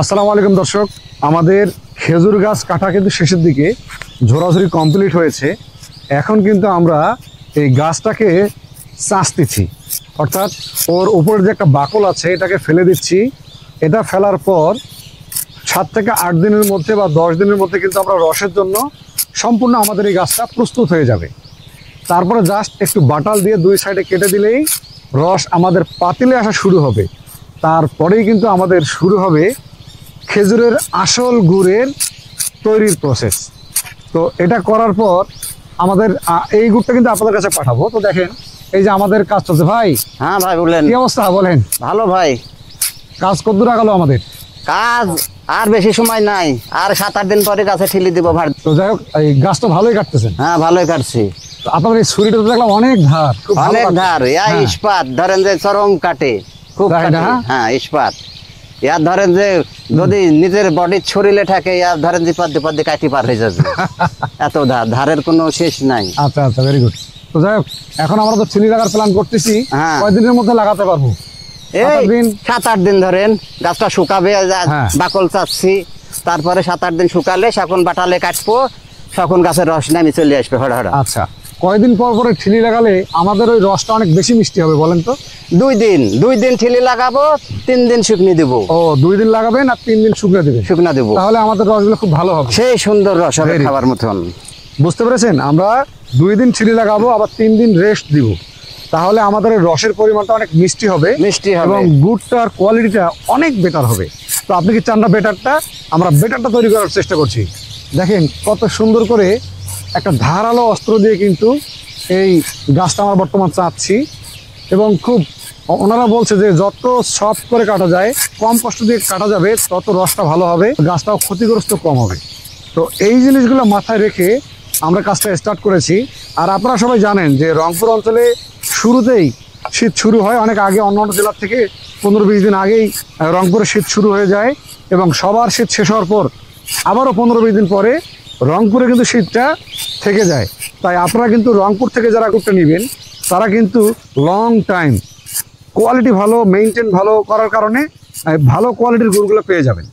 আসসালামু আলাইকুম দর্শক, আমাদের খেজুর গাছ কাটা কিন্তু শেষের দিকে, ঝোরাঝুরি কমপ্লিট হয়েছে। এখন কিন্তু আমরা এই গাছটাকে চাষতেছি, অর্থাৎ ওর উপরে যে একটা বাকল আছে এটাকে ফেলে দিচ্ছি। এটা ফেলার পর 7 থেকে 8 দিনের মধ্যে বা 10 দিনের মধ্যে কিন্তু আমরা রসের জন্য সম্পূর্ণ আমাদের এই গাছটা প্রস্তুত হয়ে যাবে। তারপরে জাস্ট একটু বাটাল দিয়ে 2 সাইডে কেটে দিলেই রস আমাদের পাতিলে আসা শুরু হবে। তারপরেই কিন্তু আমাদের শুরু হবে খেজুরের আসল গুড়ের তৈরির প্রসেস। তো এটা করার পর আমাদের এই গুড়টা কিন্তু আপনাদের কাছে পাঠাবো। তো দেখেন, এই যে আমাদের কাজ চলছে। ভাই, হ্যাঁ ভাই বললেন, কি অবস্থা বলেন? ভালো ভাই। কাজ কতদূর আগালো আমাদের? কাজ আর বেশি সময় নাই, আর 7-8 দিন পরে গাছে ঠিলি দিব ভাই। তো যাই হোক, এই গাছ তো ভালোই কাটতেছেন। হ্যাঁ ভালোই কাটছি। তো আপনাদের এই ছুরিটা তো দেখলাম অনেক ধার, খুব ভালো অনেক কাটছে। ধার, ইয়া হ্যাঁ। ইস্পাত ধরেন যে চরম কাটে, খুব তাই কাটে। না? হ্যাঁ ইস্পাত, ইয়ার ধরেন যে যদি নিজের বডির ছড়িলে থাকে, ইয়ার ধরেন যে পদ্মে পদ্মে কাটি পার হয়ে যাবে। এত ধার, ধারের কোনো শেষ নাই। আচ্ছা আচ্ছা, ভেরি গুড। তো যাই হোক, এখন আমরা তো চিনি লাগার প্ল্যান করতেছি। হ্যাঁ। কয়দিনের মধ্যে লাগাতে পারবো? এই 7-8 দিন। 7-8 দিন ধরেন, গাছটা শুকাবে। হ্যাঁ। বাকল চাচ্ছি, তারপরে 7-8 দিন শুকালে যখন বাটালে কাটবো, তখন গাছের রস নামি চলে আসবে হড়া হড়া। আচ্ছা, কয়দিন পর পরে ঠিলি লাগালে আমাদের ওই রসটা অনেক বেশি মিষ্টি হবে বলেন তো? 2 দিন ঠিলি লাগাবো, 3 দিন শুকনি দেবো। ও, 2 দিন লাগাবেন আর 3 দিন শুকনো দেবেন, শুকনা দেবো, তাহলে আমাদের রসগুলো খুব ভালো হবে। সেই সুন্দর রস হবে Very খাবার মতন। বুঝতে পেরেছেন? আমরা 2 দিন ঠিলি লাগাবো, আবার 3 দিন রেস্ট দিব, তাহলে আমাদের ওই রসের পরিমাণটা অনেক মিষ্টি হবে, মিষ্টি হবে এবং গুড়টার কোয়ালিটিটা অনেক বেটার হবে। তো আপনি কি চান না বেটারটা? আমরা বেটারটা তৈরি করার চেষ্টা করছি। দেখেন কত সুন্দর করে একটা ধারালো অস্ত্র দিয়ে কিন্তু এই গাছটা আমরা বর্তমান চাচ্ছি, এবং খুব ওনারা বলছে যে যত সফট করে কাটা যায়, কম কষ্ট দিয়ে কাটা যাবে, তত রসটা ভালো হবে, গাছটাও ক্ষতিগ্রস্ত কম হবে। তো এই জিনিসগুলো মাথায় রেখে আমরা কাজটা স্টার্ট করেছি। আর আপনারা সবাই জানেন যে রংপুর অঞ্চলে শুরুতেই শীত শুরু হয় অনেক আগে, অন্যান্য জেলার থেকে 15-20 দিন আগেই রংপুরে শীত শুরু হয়ে যায়, এবং সবার শীত শেষ হওয়ার পর আবারও 15-20 দিন পরে রংপুরে কিন্তু শীতটা থেকে যায়। তাই আপনারা কিন্তু রংপুর থেকে যারা গুড়টা নেবেন, তারা কিন্তু লং টাইম কোয়ালিটি ভালো, মেনটেন ভালো করার কারণে ভালো কোয়ালিটির গুড়গুলো পেয়ে যাবেন।